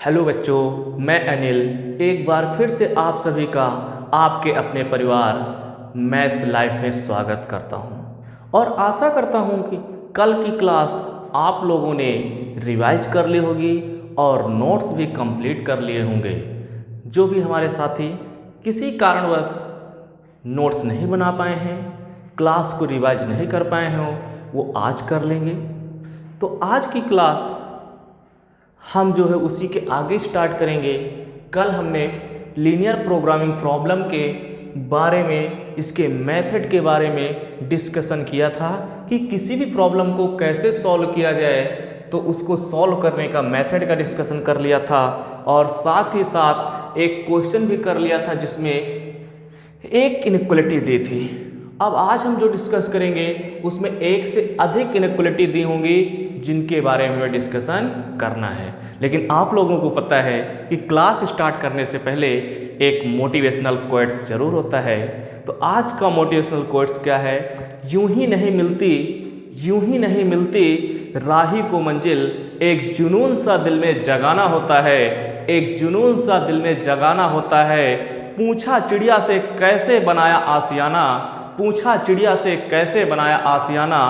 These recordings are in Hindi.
हेलो बच्चों, मैं अनिल एक बार फिर से आप सभी का आपके अपने परिवार मैथ्स लाइफ में स्वागत करता हूं और आशा करता हूं कि कल की क्लास आप लोगों ने रिवाइज कर ली होगी और नोट्स भी कंप्लीट कर लिए होंगे। जो भी हमारे साथी किसी कारणवश नोट्स नहीं बना पाए हैं, क्लास को रिवाइज नहीं कर पाए हैं, वो आज कर लेंगे। तो आज की क्लास हम जो है उसी के आगे स्टार्ट करेंगे। कल हमने लीनियर प्रोग्रामिंग प्रॉब्लम के बारे में, इसके मेथड के बारे में डिस्कशन किया था कि किसी भी प्रॉब्लम को कैसे सॉल्व किया जाए, तो उसको सॉल्व करने का मेथड का डिस्कशन कर लिया था और साथ ही साथ एक क्वेश्चन भी कर लिया था जिसमें एक इनइक्वालिटी दी थी। अब आज हम जो डिस्कस करेंगे उसमें एक से अधिक इनइक्वालिटी दी होंगी जिनके बारे में डिस्कशन करना है। लेकिन आप लोगों को पता है कि क्लास स्टार्ट करने से पहले एक मोटिवेशनल कोट्स जरूर होता है। तो आज का मोटिवेशनल कोट्स क्या है? यूं ही नहीं मिलती राही को मंजिल, एक जुनून सा दिल में जगाना होता है, एक जुनून सा दिल में जगाना होता है। पूछा चिड़िया से कैसे बनाया आशियाना, पूछा चिड़िया से कैसे बनाया आशियाना,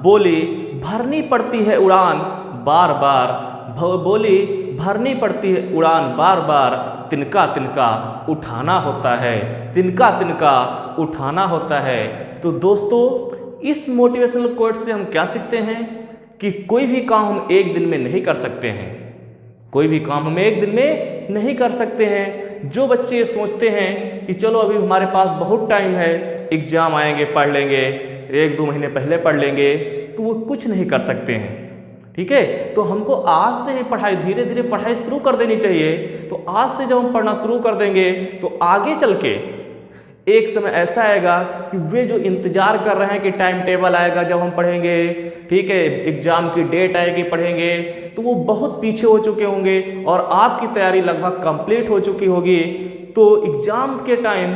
बोली भरनी पड़ती है उड़ान बार बार, बोली भरनी पड़ती है उड़ान बार बार, तिनका तिनका उठाना होता है, तिनका तिनका उठाना होता है। तो दोस्तों, इस मोटिवेशनल कोट से हम क्या सीखते हैं कि कोई भी काम हम एक दिन में नहीं कर सकते हैं, कोई भी काम हम एक दिन में नहीं कर सकते हैं। जो बच्चे सोचते हैं कि चलो अभी हमारे पास बहुत टाइम है, एग्ज़ाम आएंगे पढ़ लेंगे, एक दो महीने पहले पढ़ लेंगे, तो वो कुछ नहीं कर सकते हैं। ठीक है, तो हमको आज से ही पढ़ाई, धीरे धीरे पढ़ाई शुरू कर देनी चाहिए। तो आज से जब हम पढ़ना शुरू कर देंगे तो आगे चल के एक समय ऐसा आएगा कि वे जो इंतज़ार कर रहे हैं कि टाइम टेबल आएगा जब हम पढ़ेंगे, ठीक है, एग्ज़ाम की डेट आएगी पढ़ेंगे, तो वो बहुत पीछे हो चुके होंगे और आपकी तैयारी लगभग कंप्लीट हो चुकी होगी। तो एग्ज़ाम के टाइम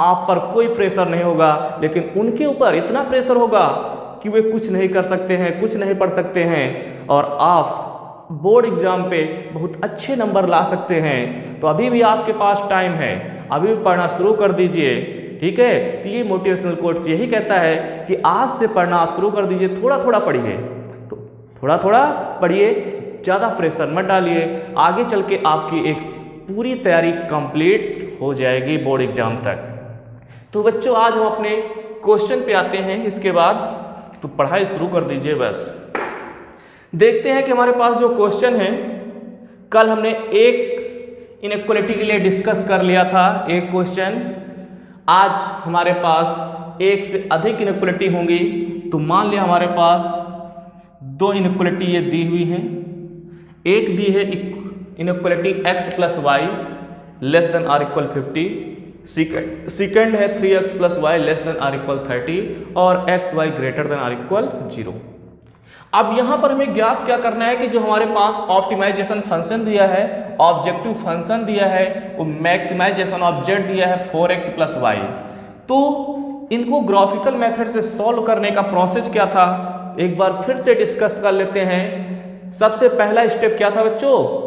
आप पर कोई प्रेशर नहीं होगा, लेकिन उनके ऊपर इतना प्रेशर होगा कि वे कुछ नहीं कर सकते हैं, कुछ नहीं पढ़ सकते हैं और आप बोर्ड एग्ज़ाम पे बहुत अच्छे नंबर ला सकते हैं। तो अभी भी आपके पास टाइम है, अभी भी पढ़ना शुरू कर दीजिए। ठीक है, तो ये मोटिवेशनल कोट्स यही कहता है कि आज से पढ़ना आप शुरू कर दीजिए, थोड़ा थोड़ा पढ़िए, तो थोड़ा थोड़ा पढ़िए, ज़्यादा प्रेशर मत डालिए। आगे चल के आपकी एक पूरी तैयारी कंप्लीट हो जाएगी बोर्ड एग्ज़ाम तक। तो बच्चों, आज हम अपने क्वेश्चन पे आते हैं, इसके बाद तो पढ़ाई शुरू कर दीजिए। बस देखते हैं कि हमारे पास जो क्वेश्चन है, कल हमने एक इनइक्वालिटी के लिए डिस्कस कर लिया था एक क्वेश्चन। आज हमारे पास एक से अधिक इनइक्वालिटी होंगी। तो मान लिया हमारे पास दो इनइक्वालिटी ये दी हुई हैं। एक दी है inequality x plus y less than or equal 50, second है 3x plus y less than or equal 30 और x y greater than or equal 0। अब यहाँ पर हमें ज्ञात क्या करना है कि जो हमारे पास ऑप्टिमाइजेशन फंक्शन दिया है, ऑब्जेक्टिव फंक्शन दिया है, वो मैक्सिमाइजेशन ऑफ जेड दिया है 4x प्लस वाई। तो इनको ग्राफिकल मेथड से सॉल्व करने का प्रोसेस क्या था, एक बार फिर से डिस्कस कर लेते हैं। सबसे पहला स्टेप क्या था बच्चों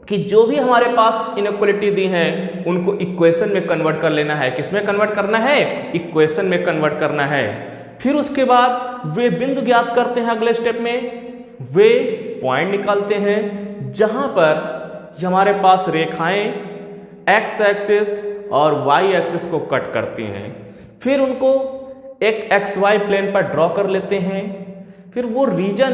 कि जो भी हमारे पास इनइक्वालिटी दी है उनको इक्वेशन में कन्वर्ट कर लेना है। किस में कन्वर्ट करना है? इक्वेशन में कन्वर्ट करना है। फिर उसके बाद वे बिंदु ज्ञात करते हैं। अगले स्टेप में वे पॉइंट निकालते हैं जहां पर हमारे पास रेखाएं एक्स एक्सिस और वाई एक्सिस को कट करती हैं। फिर उनको एक एक्स वाई प्लेन पर ड्रॉ कर लेते हैं। फिर वो रीजन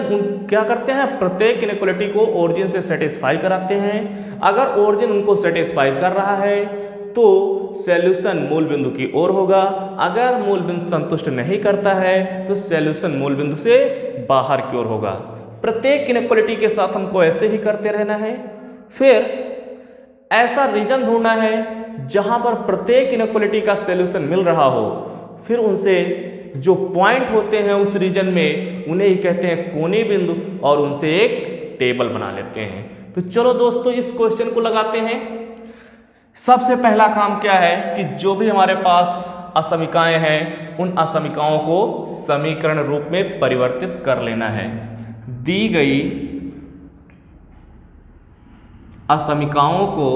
क्या करते हैं, प्रत्येक इनइक्वालिटी को ओरिजिन से सेटिस्फाई कराते हैं। अगर ओरिजिन उनको सेटिस्फाई कर रहा है तो सॉल्यूशन मूल बिंदु की ओर होगा, अगर मूल बिंदु संतुष्ट नहीं करता है तो सॉल्यूशन मूल बिंदु से बाहर की ओर होगा। प्रत्येक इनइक्वालिटी के साथ हमको ऐसे ही करते रहना है। फिर ऐसा रीजन ढूंढना है जहां पर प्रत्येक इनइक्वालिटी का सॉल्यूशन मिल रहा हो। फिर उनसे जो पॉइंट होते हैं उस रीजन में उन्हें ही कहते हैं कोने बिंदु और उनसे एक टेबल बना लेते हैं। तो चलो दोस्तों, इस क्वेश्चन को लगाते हैं। सबसे पहला काम क्या है कि जो भी हमारे पास असमीकाएं हैं उन असमीकाओं को समीकरण रूप में परिवर्तित कर लेना है। दी गई असमीकाओं को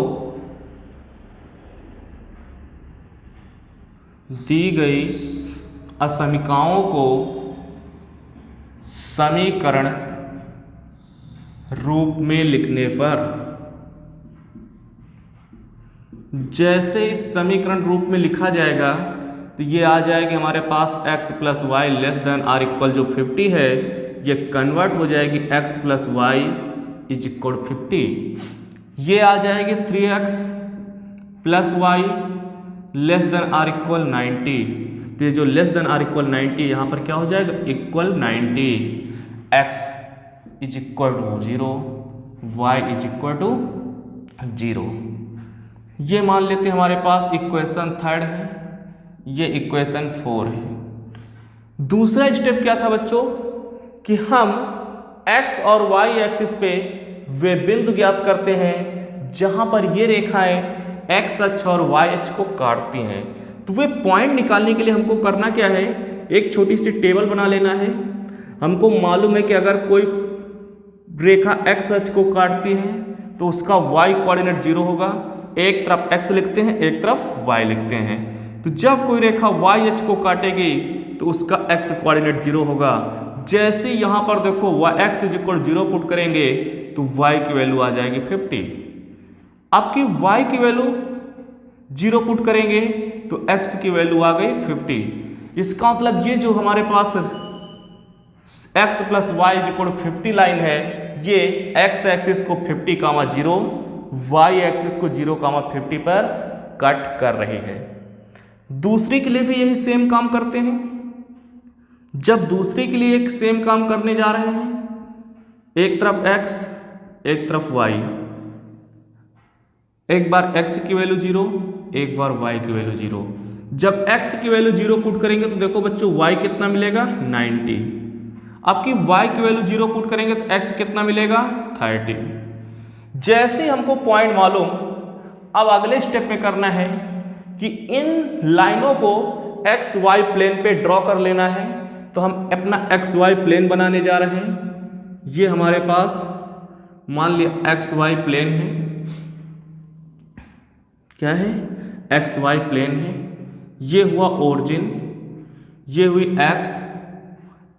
दी गई असमीकाओं को समीकरण रूप में लिखने पर, जैसे इस समीकरण रूप में लिखा जाएगा तो ये आ जाएगी हमारे पास x plus y less than or equal जो 50 है, ये कन्वर्ट हो जाएगी x plus y is equal 50। ये आ जाएगी 3x plus y less than or equal 90। तो ये जो लेस देन आर इक्वल 90 यहाँ पर क्या हो जाएगा equal 90। x is equal to 0, y is equal to 0। ये मान लेते हैं हमारे पास इक्वेशन 3 है, ये इक्वेशन 4 है। दूसरा स्टेप क्या था बच्चों कि हम x और y एक्सिस पे वे बिंदु ज्ञात करते हैं जहां पर ये रेखाएं x अक्ष और y अक्ष को काटती हैं। तो वे पॉइंट निकालने के लिए हमको करना क्या है, एक छोटी सी टेबल बना लेना है। हमको मालूम है कि अगर कोई रेखा x अक्ष को काटती है तो उसका y कोऑर्डिनेट 0 होगा। एक तरफ x लिखते हैं, एक तरफ y लिखते हैं। तो जब कोई रेखा y अक्ष को काटेगी तो उसका x कोऑर्डिनेट 0 होगा। जैसे यहाँ पर देखो x इज इक्वल 0 पुट करेंगे तो y की वैल्यू आ जाएगी 50। आपकी y की वैल्यू 0 पुट करेंगे तो x की वैल्यू आ गई 50। इसका मतलब ये जो हमारे पास x plus y is equal 50 line है, ये x एक्सिस को 50,0, y एक्सिस को 0,50 पर कट कर रही है। दूसरी के लिए भी यही सेम काम करते हैं। जब दूसरी के लिए एक सेम काम करने जा रहे हैं, एक तरफ x एक तरफ y, एक बार x की वैल्यू 0, एक बार y की वैल्यू 0। जब x की वैल्यू 0 पुट करेंगे तो देखो बच्चों y कितना मिलेगा 90। आपकी y की वैल्यू 0 पुट करेंगे तो x कितना मिलेगा 30। जैसे ही हमको पॉइंट मालूम, अब अगले स्टेप में करना है कि इन लाइनों को एक्स वाई प्लेन पे ड्रॉ कर लेना है। तो हम अपना एक्स वाई प्लेन बनाने जा रहे हैं। ये हमारे पास मान लिया एक्स वाई प्लेन है, क्या है एक्स वाई प्लेन है। ये हुआ ओरिजिन, ये हुई x,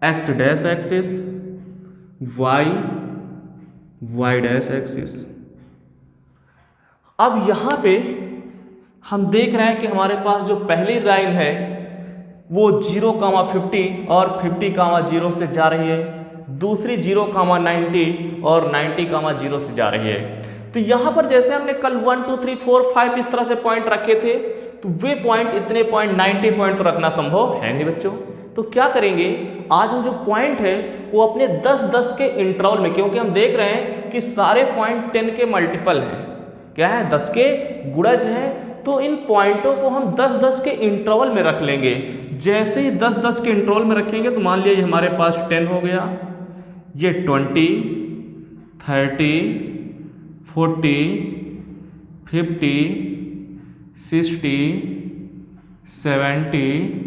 x dash axis, y, y dash axis. अब यहाँ पे हम देख रहे हैं कि हमारे पास जो पहली लाइन है वो 0,50 और 50,0 से जा रही है, दूसरी 0,90 और 90,0 से जा रही है। तो यहाँ पर जैसे हमने कल 1 2 3 4 5 इस तरह से पॉइंट रखे थे, तो वे पॉइंट इतने पॉइंट 90 पॉइंट तो रखना संभव है नहीं बच्चों। तो क्या करेंगे, आज हम जो पॉइंट है वो अपने 10-10 के इंटरवल में, क्योंकि हम देख रहे हैं कि सारे पॉइंट 10 के मल्टीपल हैं, क्या है 10 के गुणज हैं। तो इन पॉइंटों को हम 10-10 के इंटरवल में रख लेंगे। जैसे ही 10-10 के इंटरवल में रखेंगे तो मान लिया हमारे पास 10 हो गया, ये 20, 30, 40, 50, 60, 70,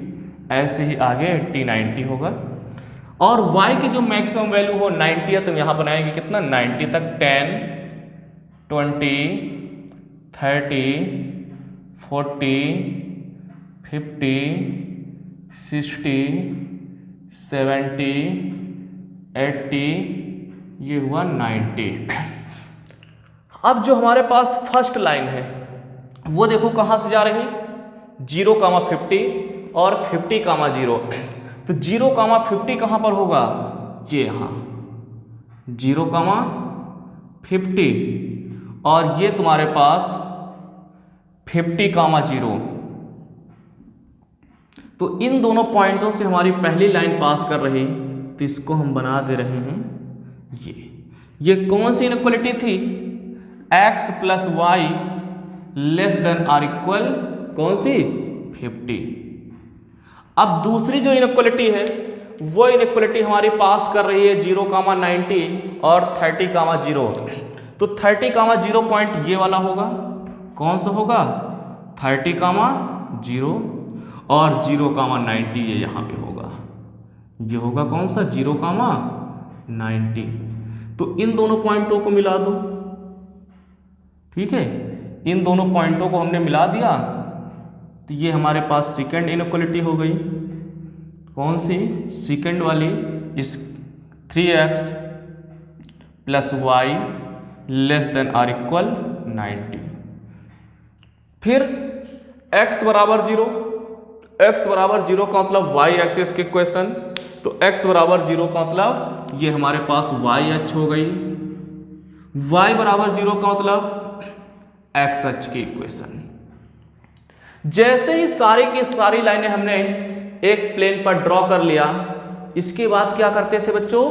ऐसे ही आगे 80, 90 होगा। और y की जो मैक्सिमम वैल्यू हो 90 है, तो यहाँ बनाएंगे कितना 90 तक 10, 20, 30, 40, 50, 60, 70, 80, ये हुआ 90। अब जो हमारे पास फर्स्ट लाइन है वो देखो कहाँ से जा रही, 0,50 और 50,0। तो 0,50 कहाँ पर होगा, ये यहाँ 0,50 और ये तुम्हारे पास 50,0। तो इन दोनों पॉइंटों से हमारी पहली लाइन पास कर रही, तो इसको हम बना दे रहे हैं ये कौन सी इनइक्वालिटी थी, x plus y less than or equal कौन सी 50। अब दूसरी जो इनइक्वालिटी है वो इनइक्वालिटी हमारी पास कर रही है 0,90 और 30,0। तो 30,0 पॉइंट ये वाला होगा, कौन सा होगा 30,0 और 0,90 ये यहाँ पे होगा, ये होगा कौन सा 0,90। तो इन दोनों पॉइंटों को मिला दो, ठीक है, इन दोनों पॉइंटों को हमने मिला दिया तो ये हमारे पास सेकंड इनइक्वालिटी हो गई। कौन सी? सेकंड वाली। इस 3x plus y less than or equal 90। फिर x बराबर 0, x बराबर 0 का मतलब y एक्सिस के इक्वेशन, तो x बराबर 0 का मतलब ये हमारे पास y अक्ष हो गई, y बराबर 0 का मतलब x अक्ष की इक्वेशन। जैसे ही सारी की सारी लाइनें हमने एक प्लेन पर ड्रॉ कर लिया, इसके बाद क्या करते थे बच्चों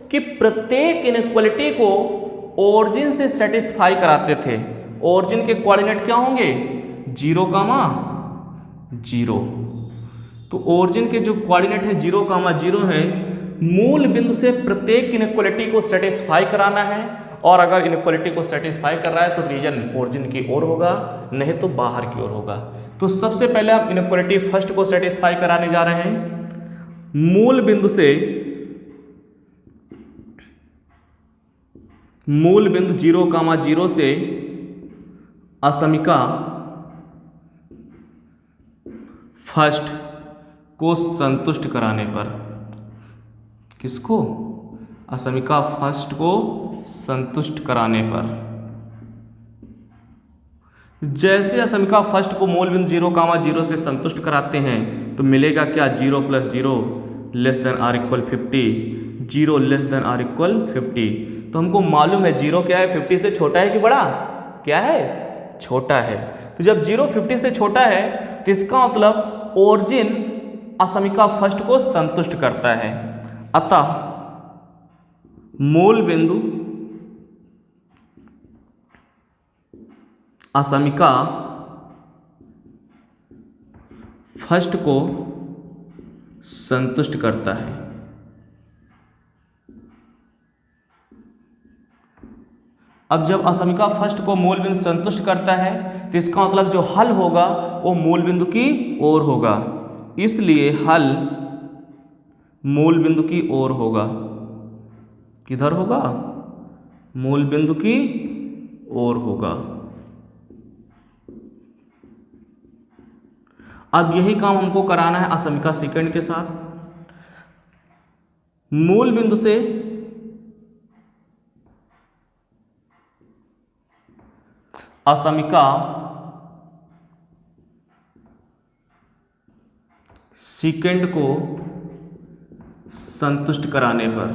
कि प्रत्येक इनइक्वालिटी को ओरिजिन से सेटिस्फाई कराते थे। ओरिजिन के कोऑर्डिनेट क्या होंगे? 0, 0। तो ओरिजिन के जो कोऑर्डिनेट है 0, 0 है, मूल बिंदु से प्रत्येक इनइक्वालिटी को सेटिस्फाई कराना है, और अगर इनइक्वालिटी को सेटिस्फाई कर रहा है तो रीजन ओरिजिन की ओर होगा, नहीं तो बाहर की ओर होगा। तो सबसे पहले हम इनइक्वालिटी फर्स्ट को सेटिस्फाई कराने जा रहे हैं। मूल बिंदु 0, 0 से असमिका फर्स्ट को संतुष्ट कराने पर, किसको? असमिका फर्स्ट को संतुष्ट कराने पर। जैसे असमिका फर्स्ट को मूल बिंदु 0, 0 से संतुष्ट कराते हैं तो मिलेगा क्या? 0 + 0 less than or equal 50, 0 less than or equal 50। तो हमको मालूम है 0 क्या है? 50 से छोटा है कि बड़ा? क्या है? छोटा है। तो जब 0 50 से छोटा है तो इसका मतलब ओरिजिन असमिका फर्स्ट को संतुष्ट करता है। अतः मूल बिंदु असमिका फर्स्ट को संतुष्ट करता है। अब जब असमिका फर्स्ट को मूल बिंदु संतुष्ट करता है तो इसका मतलब जो हल होगा वो मूल बिंदु की ओर होगा, इसलिए हल मूल बिंदु की ओर होगा। किधर होगा? मूल बिंदु की ओर होगा। अब यही काम हमको कराना है असमिका सेकंड के साथ। मूल बिंदु से असमिका सेकंड को संतुष्ट कराने पर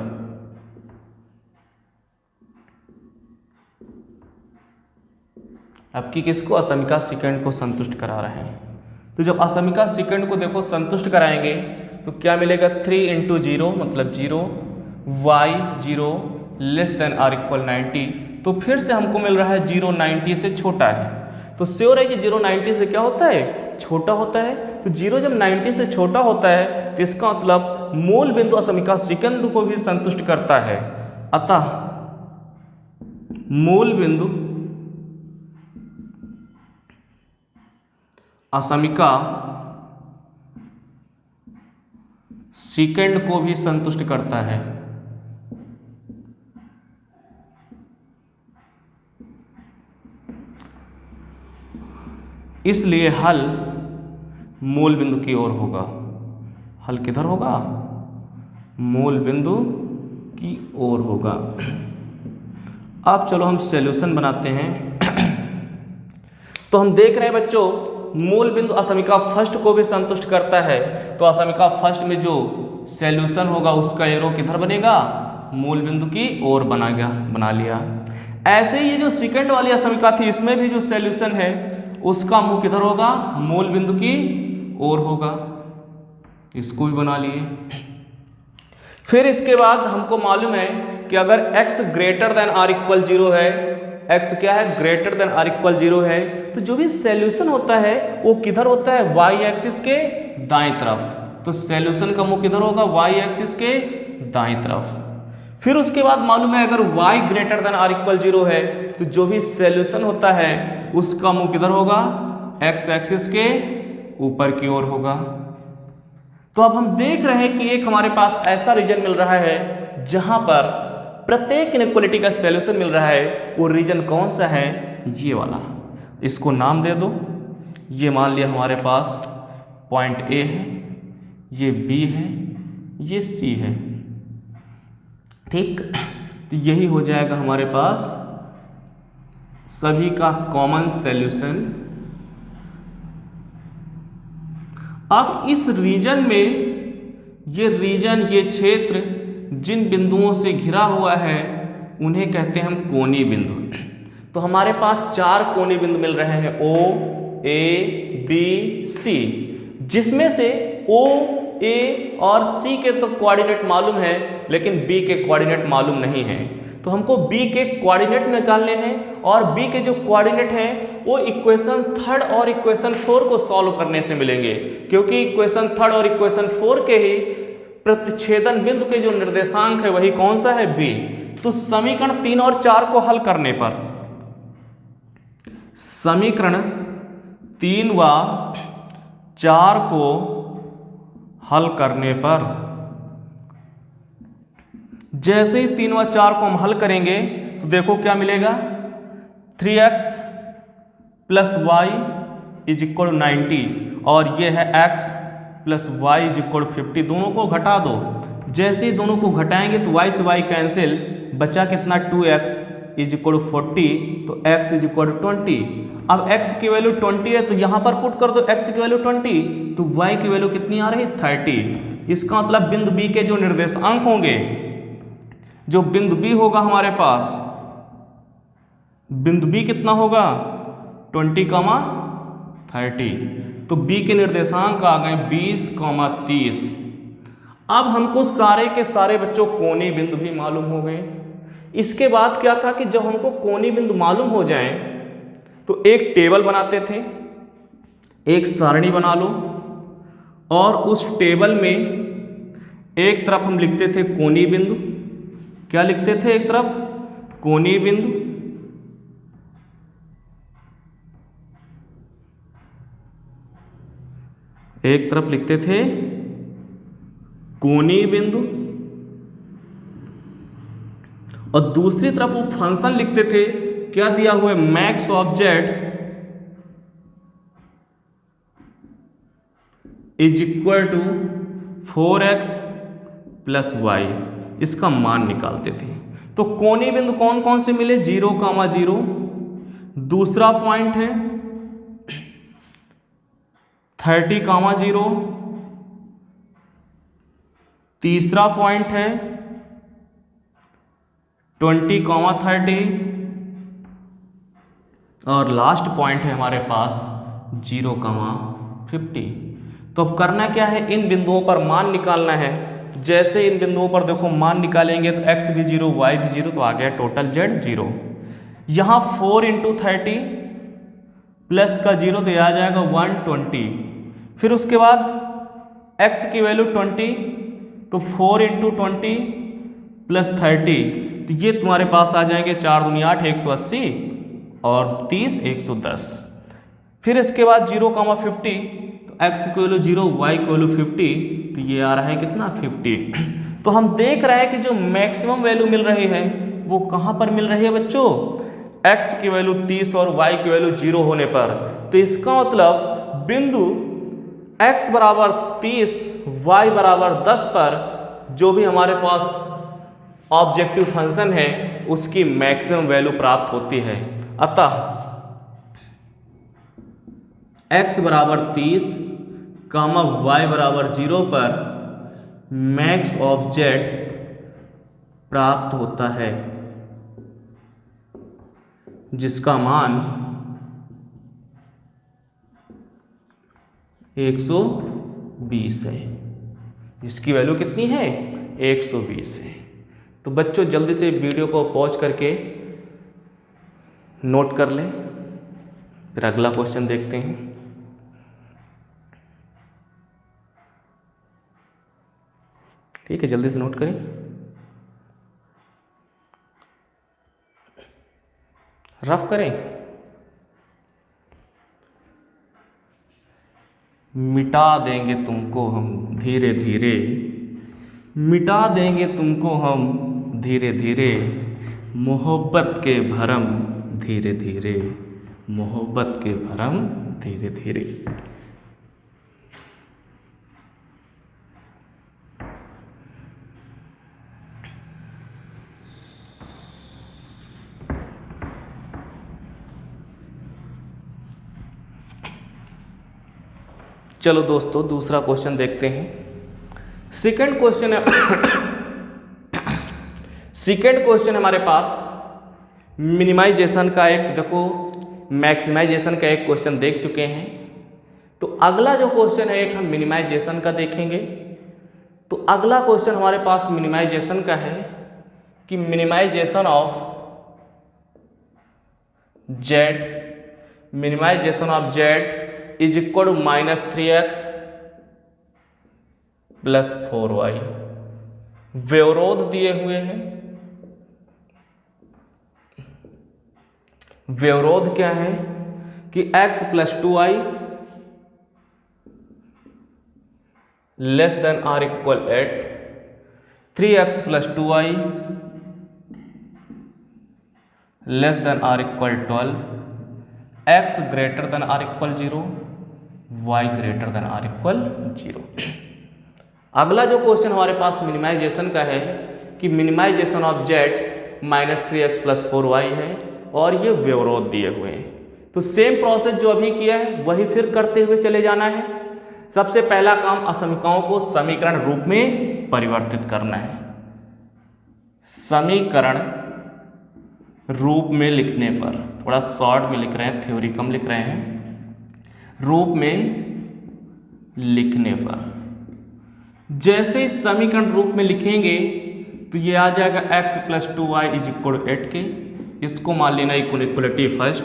अब की किसको? असमिका सेकंड को संतुष्ट करा रहे हैं। तो जब असमिका सेकंड को देखो संतुष्ट कराएंगे तो क्या मिलेगा? 3 × 0 मतलब 0, y 0 less than or equal 90। तो फिर से हमको मिल रहा है 0 90 से छोटा है। तो श्योर है कि 0 90 से क्या होता है? छोटा होता है। तो 0 जब 90 से छोटा होता है तो इसका मतलब मूल बिंदु असमिका सेकंड को भी संतुष्ट करता है। अतः मूल बिंदु असमिका सेकंड को भी संतुष्ट करता है। इसलिए हल मूल बिंदु की ओर होगा। हल किधर होगा? मूल बिंदु की ओर होगा। अब चलो हम सॉल्यूशन बनाते हैं। तो हम देख रहे हैं बच्चों, मूल बिंदु असमिका फर्स्ट को भी संतुष्ट करता है, तो असमिका फर्स्ट में जो सॉल्यूशन होगा उसका एरो किधर बनेगा? मूल बिंदु की ओर बना लिया। ऐसे ही ये जो सेकंड वाली असमिका थी इसमें भी जो सॉल्यूशन है उसका मुंह किधर होगा? मूल बिंदु की ओर होगा। इसको भी बना लिए। फिर इसके बाद हमको मालूम है कि अगर x greater than or equal 0 है, x क्या है? ग्रेटर देन आर इक्वल 0 है, तो जो भी सॉल्यूशन होता है वो किधर होता है? y एक्सिस के दाएं तरफ। तो सॉल्यूशन का मुंह किधर होगा? y एक्सिस के दाएं तरफ। फिर उसके बाद मालूम है अगर y greater than or equal 0 है तो जो भी सॉल्यूशन होता है उसका मुंह किधर होगा? x एक्सिस के ऊपर की ओर होगा। तो अब हम देख रहे हैं कि एक हमारे पास ऐसा रीजन मिल रहा है जहां पर प्रत्येक इनइक्वालिटी का सॉल्यूशन मिल रहा है। वो रीजन कौन सा है? ये वाला, इसको नाम दे दो। ये मान लिया हमारे पास पॉइंट ए है, ये बी है, ये सी है। ठीक, तो यही हो जाएगा हमारे पास सभी का कॉमन सॉल्यूशन। अब इस रीजन में, ये रीजन, ये क्षेत्र जिन बिंदुओं से घिरा हुआ है उन्हें कहते हैं हम कोणीय बिंदु। तो हमारे पास 4 कोणीय बिंदु मिल रहे हैं, ओ, ए, बी, सी, जिसमें से ओ, ए और सी के तो कोऑर्डिनेट मालूम है, लेकिन बी के कोऑर्डिनेट मालूम नहीं है। तो हमको बी के कोऑर्डिनेट निकालने हैं, और बी के जो कोऑर्डिनेट हैं वो इक्वेशन 3 और इक्वेशन 4 को सॉल्व करने से मिलेंगे, क्योंकि इक्वेशन 3 और इक्वेशन 4 के ही प्रतिच्छेदन बिंदु के जो निर्देशांक है वही कौन सा है, बी। तो समीकरण 3 और 4 को हल करने पर, समीकरण 3 व 4 को हल करने पर, जैसे ही 3 व 4 को हम हल करेंगे तो देखो क्या मिलेगा, 3x plus y is equal 90, और ये है x plus y is equal 50। दोनों को घटा दो, जैसे ही दोनों को घटाएंगे तो y से y कैंसिल, बचा कितना 2x इज इक्वल 40, तो x इज इक्वल 20। अब x की वैल्यू 20 है तो यहाँ पर पुट कर दो x की वैल्यू 20, तो y की वैल्यू कितनी आ रही है, 30। इसका मतलब बिंदु B के जो निर्देशांक होंगे, जो बिंदु B होगा हमारे पास, बिंदु B कितना होगा, 20, 30। तो B के निर्देशांक आ गए 20, 30। अब हमको सारे के सारे बच्चों कोणीय बिंदु भी मालूम हो गए। इसके बाद क्या था कि जब हमको कोणीय बिंदु मालूम हो जाए तो एक टेबल बनाते थे, एक सारणी बना लो, और उस टेबल में एक तरफ हम लिखते थे कोणीय बिंदु। क्या लिखते थे, एक तरफ कोणीय बिंदु, एक तरफ लिखते थे कोणीय बिंदु, और दूसरी तरफ वो फंक्शन लिखते थे, क्या दिया हुआ है, max of z is equal to 4x plus y, इसका मान निकालते थे। तो कोणीय बिंदु कौन कौन से मिले, 0, 0, दूसरा पॉइंट है 30, 0, तीसरा पॉइंट है 20, 30, और लास्ट पॉइंट है हमारे पास 0, 50। तो अब करना क्या है, इन बिंदुओं पर मान निकालना है। जैसे इन बिंदुओं पर देखो मान निकालेंगे तो x भी 0, y भी 0, तो आ गया टोटल z 0। यहाँ 4 × 30 प्लस का 0 तो यह आ जाएगा 120। फिर उसके बाद x की वैल्यू 20, तो 4 × 20 प्लस 30, तो ये तुम्हारे पास आ जाएंगे 4 दूनी 8, 180, और 30, 110। फिर इसके बाद 0, 50, तो x की वैल्यू 0, y की वैल्यू 50, तो ये आ रहा है कितना, 50। तो हम देख रहे हैं कि जो मैक्सिमम वैल्यू मिल रही है वो कहाँ पर मिल रही है बच्चों, x की वैल्यू 30 और y की वैल्यू 0 होने पर। तो इसका मतलब बिंदु x बराबर 30, y बराबर 10 पर जो भी हमारे पास ऑब्जेक्टिव फंक्शन है उसकी मैक्सिमम वैल्यू प्राप्त होती है। अतः x बराबर 30, y बराबर 0 पर मैक्स ऑफ जेड प्राप्त होता है, जिसका मान 120 है। इसकी वैल्यू कितनी है, 120 है। तो बच्चों जल्दी से वीडियो को पॉज करके नोट कर लें, फिर अगला क्वेश्चन देखते हैं। ठीक है, जल्दी से नोट करें। रफ करें। मिटा देंगे तुमको हम धीरे धीरे, मिटा देंगे तुमको हम धीरे धीरे, मोहब्बत के भरम धीरे धीरे, मोहब्बत के भरम धीरे धीरे। चलो दोस्तों दूसरा क्वेश्चन देखते हैं। सेकंड क्वेश्चन है सेकंड क्वेश्चन हमारे पास मिनिमाइजेशन का एक, देखो मैक्सिमाइजेशन का एक क्वेश्चन देख चुके हैं। तो अगला जो क्वेश्चन है एक हम मिनिमाइजेशन का देखेंगे। तो अगला क्वेश्चन हमारे पास मिनिमाइजेशन का है कि minimization of z is equal to -3x plus 4y। व्यवरोध दिए हुए हैं। व्यवरोध क्या है कि x plus 2y less than or equal 8, 3x plus 2y less than or equal 12, x greater than or equal 0, y greater than or equal 0। अगला जो क्वेश्चन हमारे पास मिनिमाइजेशन का है कि minimization of z -3x plus 4y है और ये व्यवरोध दिए हुए हैं। तो सेम प्रोसेस जो अभी किया है वही फिर करते हुए चले जाना है। सबसे पहला काम असमीकरणों को समीकरण रूप में परिवर्तित करना है। समीकरण रूप में लिखने पर, थोड़ा शॉर्ट में लिख रहे हैं, थ्योरी कम लिख रहे हैं, रूप में लिखने पर जैसे ही समीकरण रूप में लिखेंगे तो ये आ जाएगा x plus 2y is equal 8 के। इसको मान लेना इक्वलिटी फर्स्ट,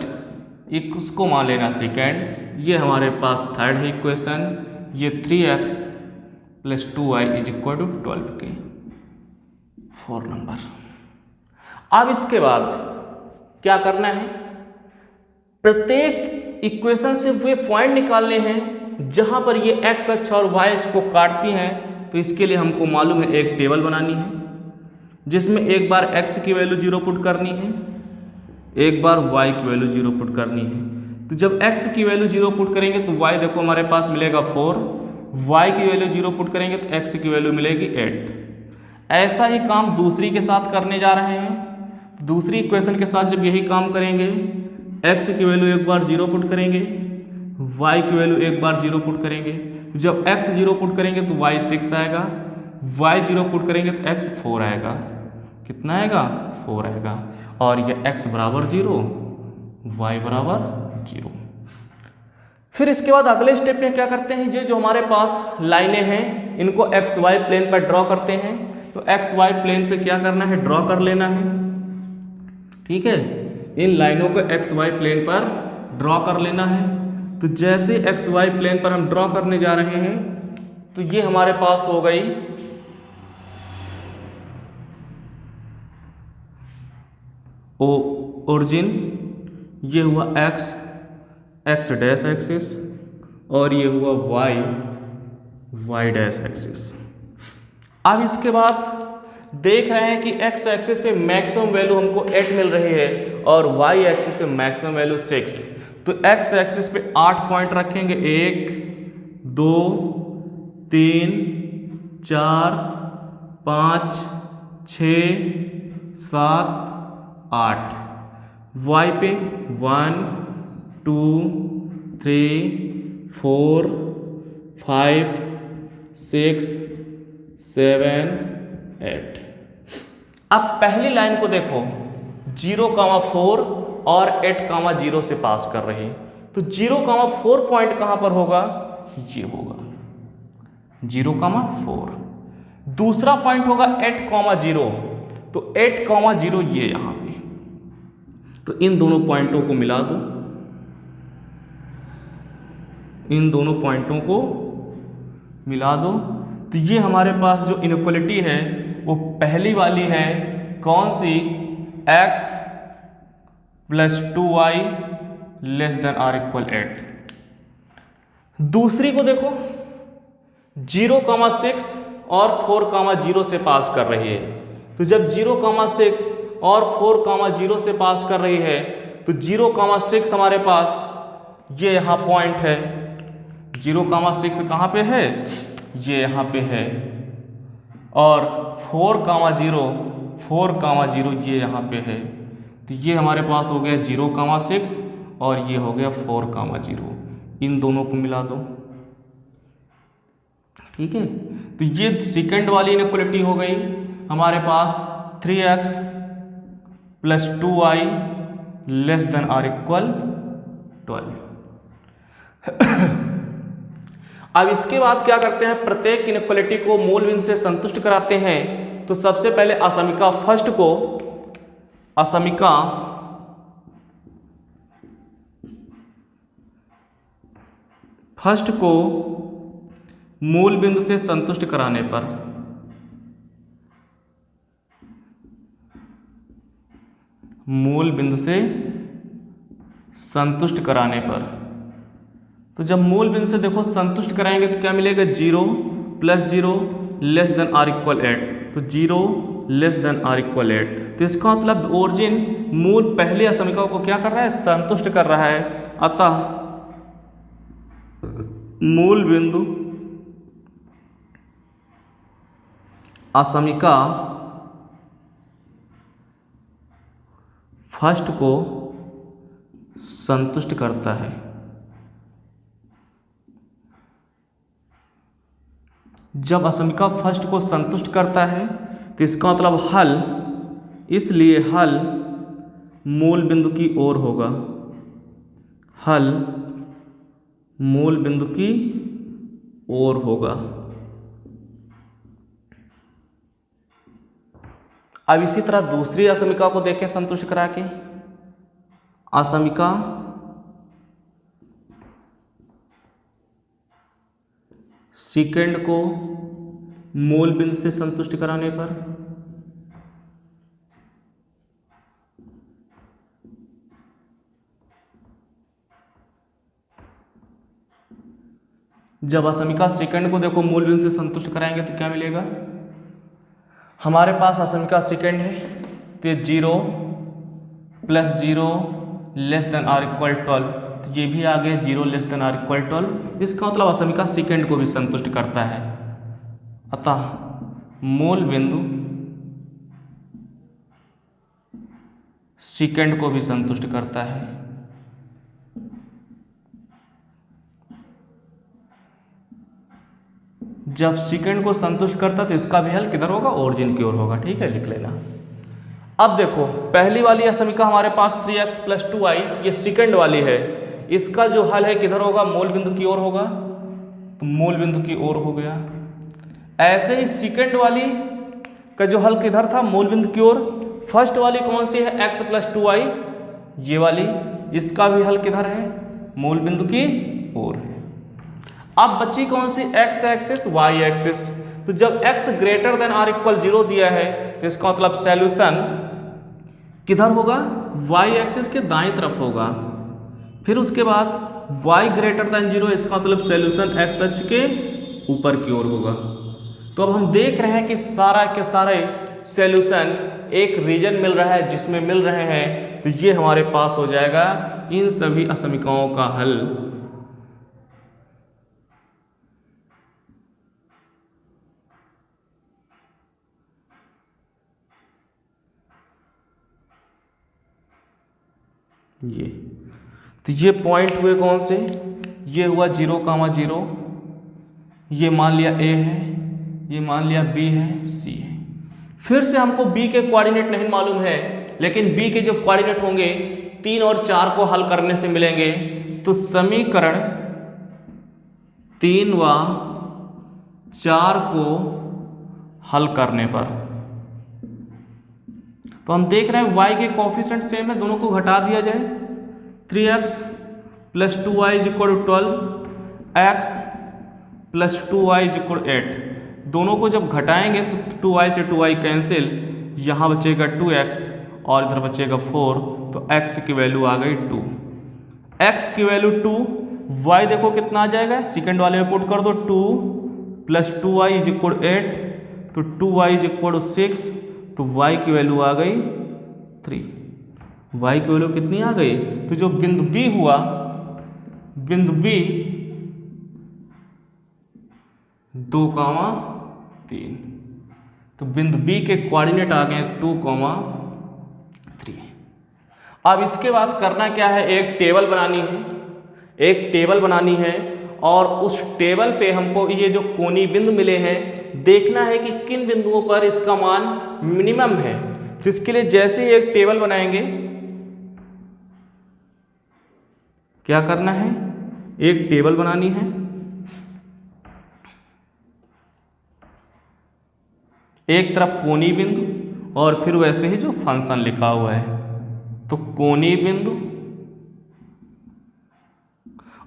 इसको मान लेना सेकेंड। ये हमारे पास थर्ड है इक्वेशन। ये 3x plus 2y is equal to 12 के 4 नंबर। अब इसके बाद क्या करना है, प्रत्येक इक्वेशन से वे पॉइंट निकालने हैं जहां पर ये x अक्ष और y अक्ष को काटती हैं। तो इसके लिए हमको मालूम है एक टेबल बनानी है जिसमें एक बार x की वैल्यू 0 पुट करनी है, एक बार y की वैल्यू 0 पुट करनी है। तो जब x की वैल्यू 0 पुट करेंगे तो y देखो हमारे पास मिलेगा 4, y की वैल्यू 0 पुट करेंगे तो x की वैल्यू मिलेगी 8। ऐसा ही काम दूसरी के साथ करने जा रहे हैं। दूसरी इक्वेशन के साथ जब यही काम करेंगे, x की वैल्यू एक बार 0 पुट करेंगे, y की वैल्यू एक बार 0 पुट करेंगे। जब x 0 पुट करेंगे तो y 6 आएगा, y 0 पुट करेंगे तो x 4 आएगा। कितना आएगा? 4 आएगा। और ये x बराबर 0, y बराबर 0। फिर इसके बाद अगले स्टेप में क्या करते हैं, ये जो हमारे पास लाइनें हैं इनको एक्स वाई प्लेन पर ड्रॉ करते हैं। तो एक्स वाई प्लेन पे क्या करना है, ड्रॉ कर लेना है। ठीक है, इन लाइनों को एक्स वाई प्लेन पर ड्रॉ कर लेना है। तो जैसे एक्स वाई प्लेन पर हम ड्रॉ करने जा रहे हैं तो ये हमारे पास हो गई ओरिजिन, ये हुआ एक्स, एक्स डैश एक्सिस, और ये हुआ वाई, वाई डैश एक्सिस। अब इसके बाद देख रहे हैं कि एक्स एक्सिस पे मैक्सिमम वैल्यू हमको 8 मिल रही है और वाई एक्सिस पे मैक्सिमम वैल्यू 6। तो एक्स एक्सिस पे 8 पॉइंट रखेंगे, 1 2 3 4 5 6 7 8। वाई पे 1 2 3 4 5 6 7 8। अब पहली लाइन को देखो, 0,4 और 8,0 से पास कर रही है। तो 0,4 पॉइंट कहां पर होगा, ये होगा 0,4। दूसरा पॉइंट होगा 8,0, तो 8,0 ये यहां पे। तो इन दोनों पॉइंटों को मिला दो, इन दोनों पॉइंटों को मिला दो। तो ये हमारे पास जो इनइक्वलिटी है वो पहली वाली है, कौन सी, x plus 2y less than or equal 8। दूसरी को देखो, 0,6 और 4,0 से पास कर रही है। तो जब 0,6 और 4,0 से पास कर रही है तो 0,6 हमारे पास ये यहाँ पॉइंट है। 0,6 कहाँ पे है, ये यहाँ पे है। और 4,0 ये यहाँ पे है। तो ये हमारे पास हो गया 0,6 और ये हो गया 4,0। इन दोनों को मिला दो, ठीक है। तो ये सेकंड वाली इनइक्वालिटी हो गई हमारे पास 3x + 2y < 12। अब इसके बाद क्या करते हैं, प्रत्येक इनइक्वालिटी को मूल बिंदु से संतुष्ट कराते हैं। तो सबसे पहले असमीका फर्स्ट को मूल बिंदु से संतुष्ट कराने पर तो जब मूल बिंदु से देखो संतुष्ट कराएंगे तो क्या मिलेगा, 0 + 0 < 8। तो 0 < 8। तो इसका मतलब ओरिजिन मूल पहले असमीका को क्या कर रहा है, संतुष्ट कर रहा है। अतः मूल बिंदु असमीका फर्स्ट को संतुष्ट करता है। जब असमीका फर्स्ट को संतुष्ट करता है तो इसका मतलब हल, इसलिए हल मूल बिंदु की ओर होगा। हल मूल बिंदु की ओर होगा। अब इसी तरह दूसरी असमीका को देखें संतुष्ट करा के। असमीका सेकंड को मूल बिंदु से संतुष्ट कराने पर जब असमीका सेकंड को देखो मूल बिंदु से संतुष्ट कराएंगे तो क्या मिलेगा, हमारे पास असमीका सेकंड है तो 0 + 0 < 12। तो ये भी आ गया 0 < 12। इसका मतलब असमीका सेकंड को भी संतुष्ट करता है। अतः मूल बिंदु सेकंड को भी संतुष्ट करता है। जब सेकंड को संतुष्ट करता तो इसका भी हल किधर होगा, ओरिजिन की ओर होगा। ठीक है, लिख लेना। अब देखो पहली वाली असमीका हमारे पास 3x + 2y ये सेकंड वाली है। इसका जो हल है किधर होगा, मूल बिंदु की ओर होगा। तो मूल बिंदु की ओर हो गया। ऐसे ही सेकंड वाली का जो हल किधर था, मूल बिंदु की ओर। फर्स्ट वाली कौन सी है, x + 2y ये वाली, इसका भी हल किधर है, मूल बिंदु की ओर है। अब बची कौन सी, x एक्सिस y एक्सिस। तो जब x > 0 दिया है तो इसका मतलब सॉल्यूशन किधर होगा, y एक्सिस के दाईं तरफ होगा। फिर उसके बाद y > 0 इसका मतलब सॉल्यूशन x अक्ष के ऊपर की ओर होगा। तो अब हम देख रहे हैं कि सारा के सारे सॉल्यूशन एक रीजन मिल रहा है जिसमें मिल रहे हैं। तो ये हमारे पास हो जाएगा इन सभी असमीकाओं का हल। तो ये पॉइंट हुए कौन से, ये हुआ 0,0, ये मान लिया A है, ये मान लिया B है, C है। फिर से हमको B के कोऑर्डिनेट नहीं मालूम है, लेकिन B के जो कोऑर्डिनेट होंगे 3 और 4 को हल करने से मिलेंगे। तो समीकरण 3 व 4 को हल करने पर तो हम देख रहे हैं y के कोफिशिएंट सेम है, दोनों को घटा दिया जाए। 3x + 2y = 12, x + 2y = 8। दोनों को जब घटाएंगे तो 2y से 2y कैंसिल, यहाँ बचेगा 2x और इधर बचेगा 4। तो x की वैल्यू आ गई 2। x की वैल्यू 2, y देखो कितना आ जाएगा, सेकंड वाले में पुट कर दो। 2 + 2y = 8, तो 2y = 6। तो y की वैल्यू आ गई 3। y की वैल्यू कितनी आ गई? तो जो बिंदु B हुआ, बिंदु B 2,3, तो बिंदु B के कोऑर्डिनेट आ गए 2,3। अब इसके बाद करना क्या है, एक टेबल बनानी है, एक टेबल बनानी है और उस टेबल पे हमको ये जो कोणीय बिंदु मिले हैं देखना है कि किन बिंदुओं पर इसका मान मिनिमम है। तो इसके लिए जैसे ही एक टेबल बनाएंगे, क्या करना है, एक टेबल बनानी है, एक तरफ कोणीय बिंदु और फिर वैसे ही जो फंक्शन लिखा हुआ है, तो कोणीय बिंदु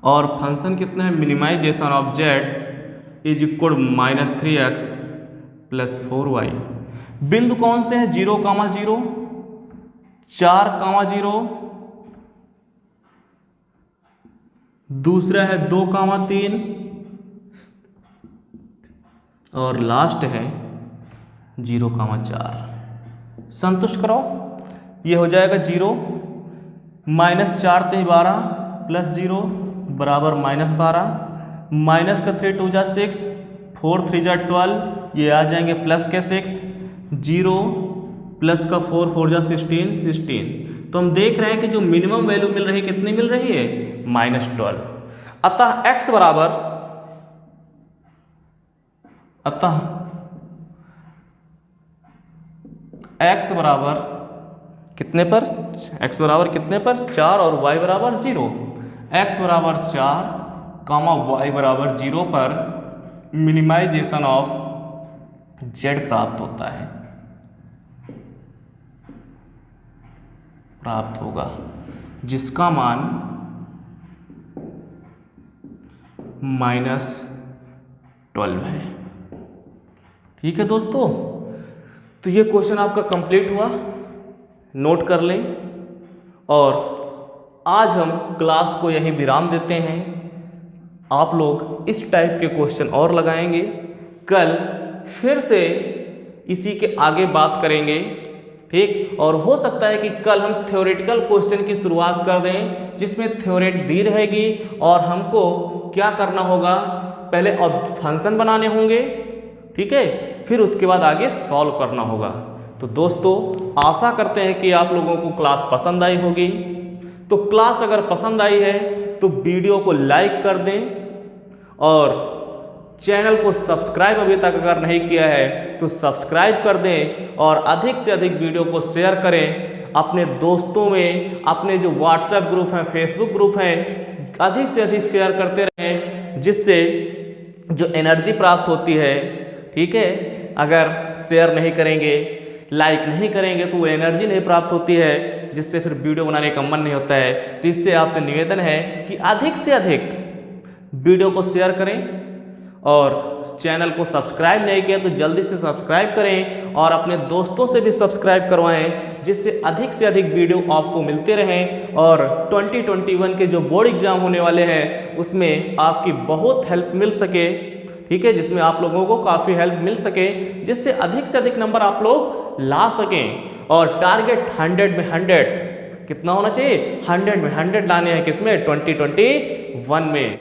और फंक्शन कितना है, minimization of z is equal -3x + 4y। बिंदु कौन से हैं, 0,0, 4,0, दूसरा है 2,3 और लास्ट है 0,4। संतुष्ट कराओ, ये हो जाएगा 0, -4 × 12 + 0 बराबर -12, माइनस का 3 × 2 = 6, 4 × 3 = 12, ये आ जाएंगे प्लस के 6, 0 प्लस का 4 × 4 = 16। तो हम देख रहे हैं कि जो मिनिमम वैल्यू मिल रही है कितनी मिल रही है, -12। अतः x बराबर, x बराबर कितने पर, x बराबर कितने पर, 4 और y बराबर 0। x बराबर 4, y बराबर 0 पर मिनिमाइजेशन ऑफ z प्राप्त होता है, प्राप्त होगा, जिसका मान -12 है। ठीक है दोस्तों, तो ये क्वेश्चन आपका कंप्लीट हुआ, नोट कर लें। और आज हम क्लास को यहीं विराम देते हैं। आप लोग इस टाइप के क्वेश्चन और लगाएंगे, कल फिर से इसी के आगे बात करेंगे, ठीक। और हो सकता है कि कल हम थ्योरेटिकल क्वेश्चन की शुरुआत कर दें, जिसमें थ्योरेट दी रहेगी और हमको क्या करना होगा, पहले फंक्शन बनाने होंगे, ठीक है, फिर उसके बाद आगे सॉल्व करना होगा। तो दोस्तों, आशा करते हैं कि आप लोगों को क्लास पसंद आई होगी। तो क्लास अगर पसंद आई है तो वीडियो को लाइक कर दें और चैनल को सब्सक्राइब अभी तक अगर नहीं किया है तो सब्सक्राइब कर दें और अधिक से अधिक वीडियो को शेयर करें अपने दोस्तों में, अपने जो व्हाट्सएप ग्रुप हैं, फेसबुक ग्रुप हैं, अधिक से अधिक शेयर करते रहें, जिससे जो एनर्जी प्राप्त होती है, ठीक है। अगर शेयर नहीं करेंगे, लाइक नहीं करेंगे तो वो एनर्जी नहीं प्राप्त होती है, जिससे फिर वीडियो बनाने का मन नहीं होता है। तो इससे आपसे निवेदन है कि अधिक से अधिक वीडियो को शेयर करें और चैनल को सब्सक्राइब नहीं किया तो जल्दी से सब्सक्राइब करें और अपने दोस्तों से भी सब्सक्राइब करवाएं, जिससे अधिक से अधिक वीडियो आपको मिलते रहें। और 2021 के जो बोर्ड एग्जाम होने वाले हैं उसमें आपकी बहुत हेल्प मिल सके, ठीक है, जिसमें आप लोगों को काफ़ी हेल्प मिल सके, जिससे अधिक से अधिक नंबर आप लोग ला सकें। और टारगेट 100 में 100 कितना होना चाहिए, 100 में 100 लाने हैं, किसमें, 2021 में।